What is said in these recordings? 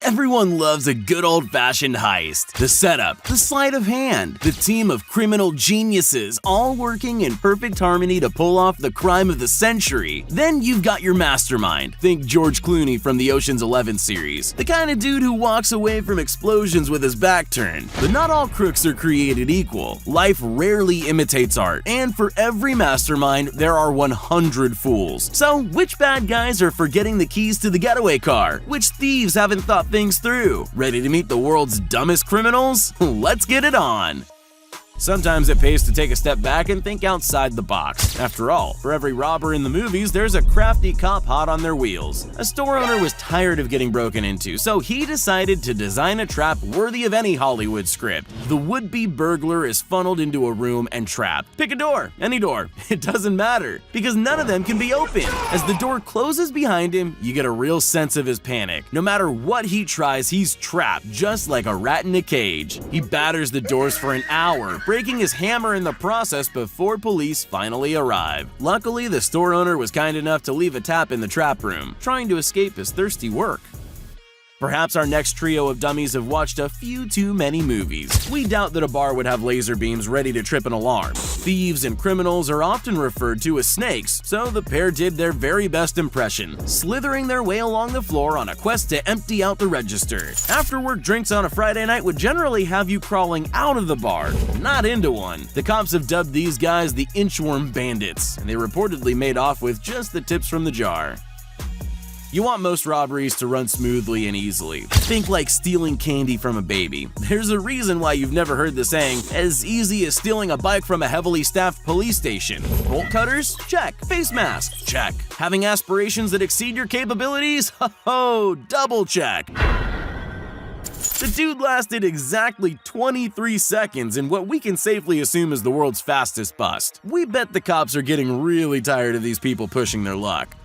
Everyone loves a good old-fashioned heist. The setup, the sleight of hand, the team of criminal geniuses all working in perfect harmony to pull off the crime of the century. Then you've got your mastermind. Think George Clooney from the Ocean's 11 series. The kind of dude who walks away from explosions with his back turned. But not all crooks are created equal. Life rarely imitates art, and for every mastermind, there are 100 fools. So, which bad guys are forgetting the keys to the getaway car? Which thieves haven't thought things through? Ready to meet the world's dumbest criminals? Let's get it on! Sometimes it pays to take a step back and think outside the box. After all, for every robber in the movies, there's a crafty cop hot on their wheels. A store owner was tired of getting broken into, so he decided to design a trap worthy of any Hollywood script. The would-be burglar is funneled into a room and trapped. Pick a door, any door, it doesn't matter, because none of them can be opened. As the door closes behind him, you get a real sense of his panic. No matter what he tries, he's trapped, just like a rat in a cage. He batters the doors for an hour, breaking his hammer in the process before police finally arrive. Luckily, the store owner was kind enough to leave a tap in the trap room, trying to escape his thirsty work. Perhaps our next trio of dummies have watched a few too many movies. We doubt that a bar would have laser beams ready to trip an alarm. Thieves and criminals are often referred to as snakes, so the pair did their very best impression, slithering their way along the floor on a quest to empty out the register. After-work drinks on a Friday night would generally have you crawling out of the bar, not into one. The cops have dubbed these guys the inchworm bandits, and they reportedly made off with just the tips from the jar. You want most robberies to run smoothly and easily. Think like stealing candy from a baby. There's a reason why you've never heard the saying, as easy as stealing a bike from a heavily staffed police station. Bolt cutters? Check. Face mask? Check. Having aspirations that exceed your capabilities? Ho-ho, double check. The dude lasted exactly 23 seconds in what we can safely assume is the world's fastest bust. We bet the cops are getting really tired of these people pushing their luck.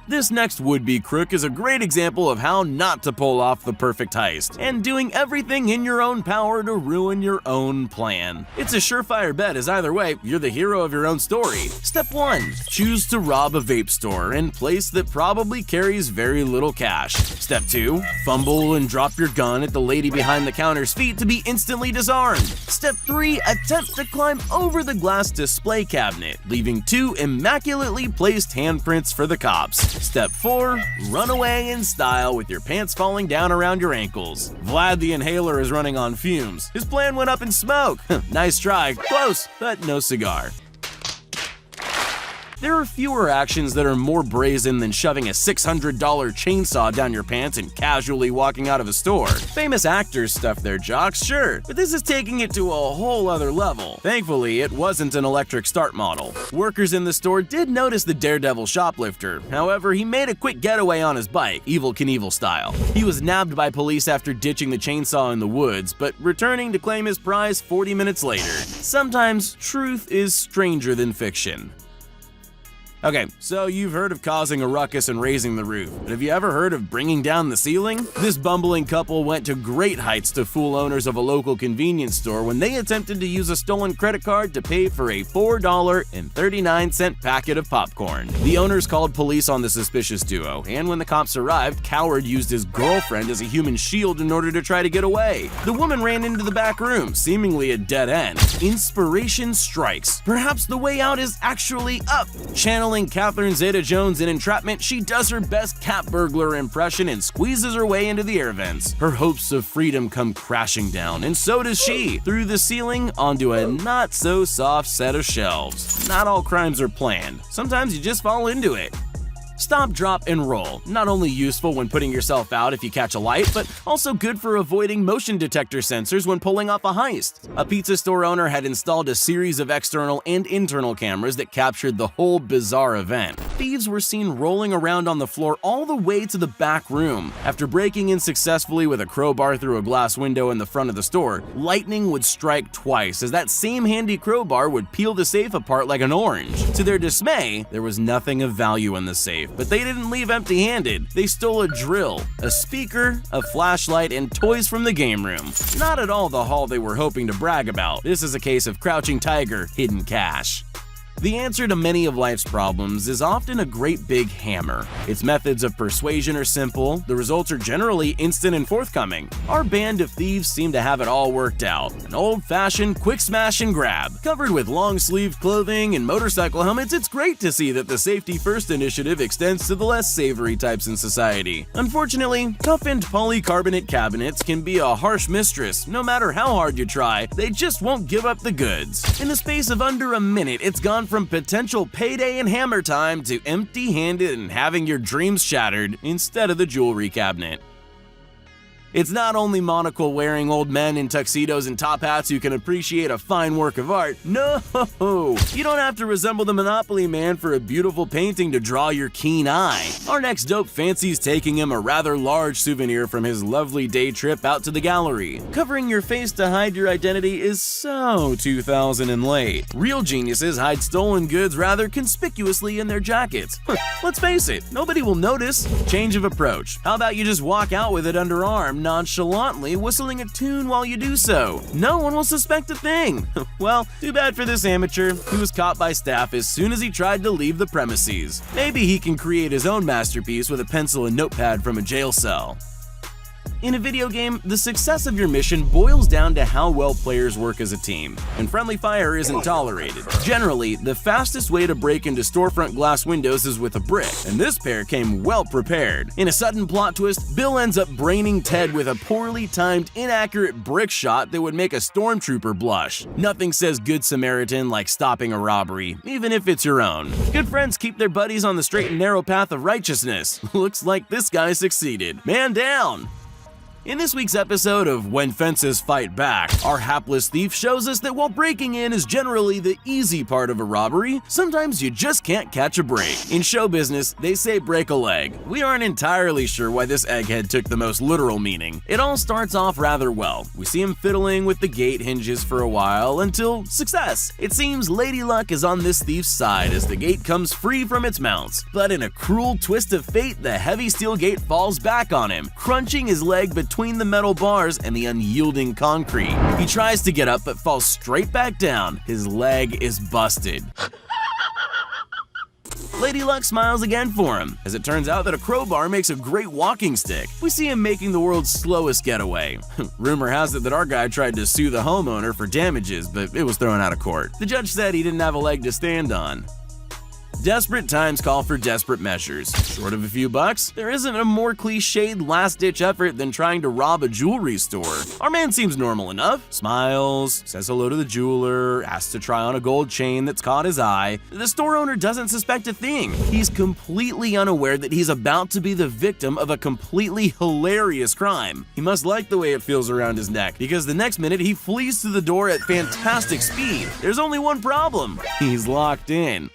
This next would-be crook is a great example of how not to pull off the perfect heist, and doing everything in your own power to ruin your own plan. It's a surefire bet, as either way, you're the hero of your own story. Step 1. Choose to rob a vape store in a place that probably carries very little cash. Step 2. Fumble and drop your gun at the lady behind the counter's feet to be instantly disarmed. Step 3. Attempt to climb over the glass display cabinet, leaving 2 immaculately placed handprints for the cops. Step 4. Run away in style with your pants falling down around your ankles. Vlad the Inhaler is running on fumes. His plan went up in smoke. Nice try. Close, but no cigar. There are fewer actions that are more brazen than shoving a $600 chainsaw down your pants and casually walking out of a store. Famous actors stuff their jocks, sure, but this is taking it to a whole other level. Thankfully, it wasn't an electric start model. Workers in the store did notice the daredevil shoplifter. However, he made a quick getaway on his bike, Evel Knievel style. He was nabbed by police after ditching the chainsaw in the woods, but returning to claim his prize 40 minutes later. Sometimes truth is stranger than fiction. Okay, so you've heard of causing a ruckus and raising the roof, but have you ever heard of bringing down the ceiling? This bumbling couple went to great heights to fool owners of a local convenience store when they attempted to use a stolen credit card to pay for a $4.39 packet of popcorn. The owners called police on the suspicious duo, and when the cops arrived, Coward used his girlfriend as a human shield in order to try to get away. The woman ran into the back room, seemingly a dead end. Inspiration strikes. Perhaps the way out is actually up. Channeling Catherine Zeta-Jones in Entrapment, she does her best cat burglar impression and squeezes her way into the air vents. Her hopes of freedom come crashing down, and so does she, through the ceiling onto a not-so-soft set of shelves. Not all crimes are planned. Sometimes you just fall into it. Stop, drop, and roll. Not only useful when putting yourself out if you catch a light, but also good for avoiding motion detector sensors when pulling off a heist. A pizza store owner had installed a series of external and internal cameras that captured the whole bizarre event. Thieves were seen rolling around on the floor all the way to the back room. After breaking in successfully with a crowbar through a glass window in the front of the store, lightning would strike twice as that same handy crowbar would peel the safe apart like an orange. To their dismay, there was nothing of value in the safe. But they didn't leave empty-handed. They stole a drill, a speaker, a flashlight, and toys from the game room. Not at all the haul they were hoping to brag about. This is a case of crouching tiger, hidden cash. The answer to many of life's problems is often a great big hammer. Its methods of persuasion are simple, the results are generally instant and forthcoming. Our band of thieves seem to have it all worked out. An old-fashioned quick smash and grab. Covered with long-sleeved clothing and motorcycle helmets, it's great to see that the Safety First initiative extends to the less savory types in society. Unfortunately, toughened polycarbonate cabinets can be a harsh mistress. No matter how hard you try, they just won't give up the goods. In the space of under a minute, it's gone from potential payday and hammer time to empty-handed and having your dreams shattered instead of the jewelry cabinet. It's not only monocle-wearing old men in tuxedos and top hats who can appreciate a fine work of art. No! You don't have to resemble the Monopoly Man for a beautiful painting to draw your keen eye. Our next dope fancies taking him a rather large souvenir from his lovely day trip out to the gallery. Covering your face to hide your identity is so 2000 and late. Real geniuses hide stolen goods rather conspicuously in their jackets. Let's face it, nobody will notice. Change of approach. How about you just walk out with it underarm, nonchalantly whistling a tune while you do so? No one will suspect a thing. Well, too bad for this amateur. He was caught by staff as soon as he tried to leave the premises. Maybe he can create his own masterpiece with a pencil and notepad from a jail cell. In a video game, the success of your mission boils down to how well players work as a team, and friendly fire isn't tolerated. Generally, the fastest way to break into storefront glass windows is with a brick, and this pair came well prepared. In a sudden plot twist, Bill ends up braining Ted with a poorly timed, inaccurate brick shot that would make a stormtrooper blush. Nothing says Good Samaritan like stopping a robbery, even if it's your own. Good friends keep their buddies on the straight and narrow path of righteousness. Looks like this guy succeeded. Man down! In this week's episode of When Fences Fight Back, our hapless thief shows us that while breaking in is generally the easy part of a robbery, sometimes you just can't catch a break. In show business, they say break a leg. We aren't entirely sure why this egghead took the most literal meaning. It all starts off rather well. We see him fiddling with the gate hinges for a while until success. It seems Lady Luck is on this thief's side as the gate comes free from its mounts. But in a cruel twist of fate, the heavy steel gate falls back on him, crunching his leg between the metal bars and the unyielding concrete. He tries to get up but falls straight back down. His leg is busted. Lady Luck smiles again for him, as it turns out that a crowbar makes a great walking stick. We see him making the world's slowest getaway. Rumor has it that our guy tried to sue the homeowner for damages, but it was thrown out of court. The judge said he didn't have a leg to stand on. Desperate times call for desperate measures. Short of a few bucks, there isn't a more cliched last-ditch effort than trying to rob a jewelry store. Our man seems normal enough. Smiles, says hello to the jeweler, asks to try on a gold chain that's caught his eye. The store owner doesn't suspect a thing. He's completely unaware that he's about to be the victim of a completely hilarious crime. He must like the way it feels around his neck, because the next minute he flees through the door at fantastic speed. There's only one problem. He's locked in.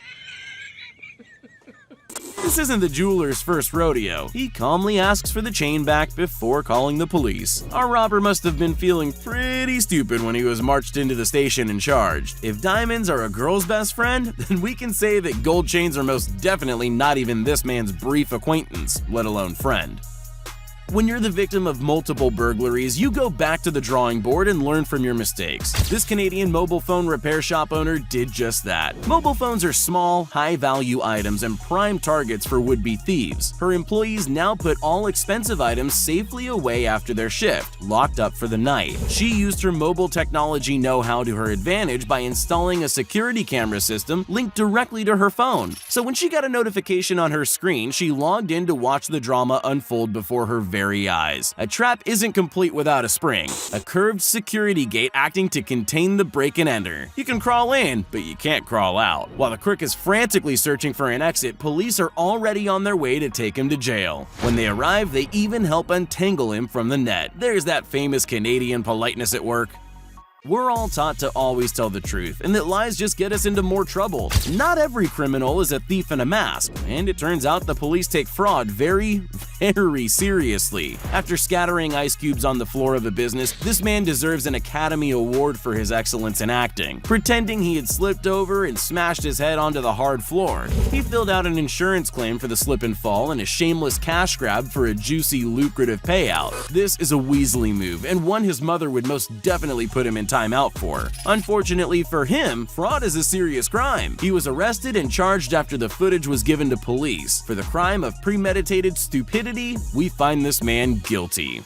This isn't the jeweler's first rodeo. He calmly asks for the chain back before calling the police. Our robber must have been feeling pretty stupid when he was marched into the station and charged. If diamonds are a girl's best friend, then we can say that gold chains are most definitely not even this man's brief acquaintance, let alone friend. When you're the victim of multiple burglaries, you go back to the drawing board and learn from your mistakes. This Canadian mobile phone repair shop owner did just that. Mobile phones are small, high-value items and prime targets for would-be thieves. Her employees now put all expensive items safely away after their shift, locked up for the night. She used her mobile technology know-how to her advantage by installing a security camera system linked directly to her phone. So when she got a notification on her screen, she logged in to watch the drama unfold before her very eyes. A trap isn't complete without a spring. A curved security gate acting to contain the break and enter. You can crawl in, but you can't crawl out. While the crook is frantically searching for an exit, police are already on their way to take him to jail. When they arrive, they even help untangle him from the net. There's that famous Canadian politeness at work. We're all taught to always tell the truth, and that lies just get us into more trouble. Not every criminal is a thief in a mask, and it turns out the police take fraud very seriously. After scattering ice cubes on the floor of a business, this man deserves an Academy Award for his excellence in acting. Pretending he had slipped over and smashed his head onto the hard floor, he filled out an insurance claim for the slip and fall and a shameless cash grab for a juicy, lucrative payout. This is a Weasley move, and one his mother would most definitely put him in time out for. Unfortunately for him, fraud is a serious crime. He was arrested and charged after the footage was given to police. For the crime of premeditated stupidity, we find this man guilty.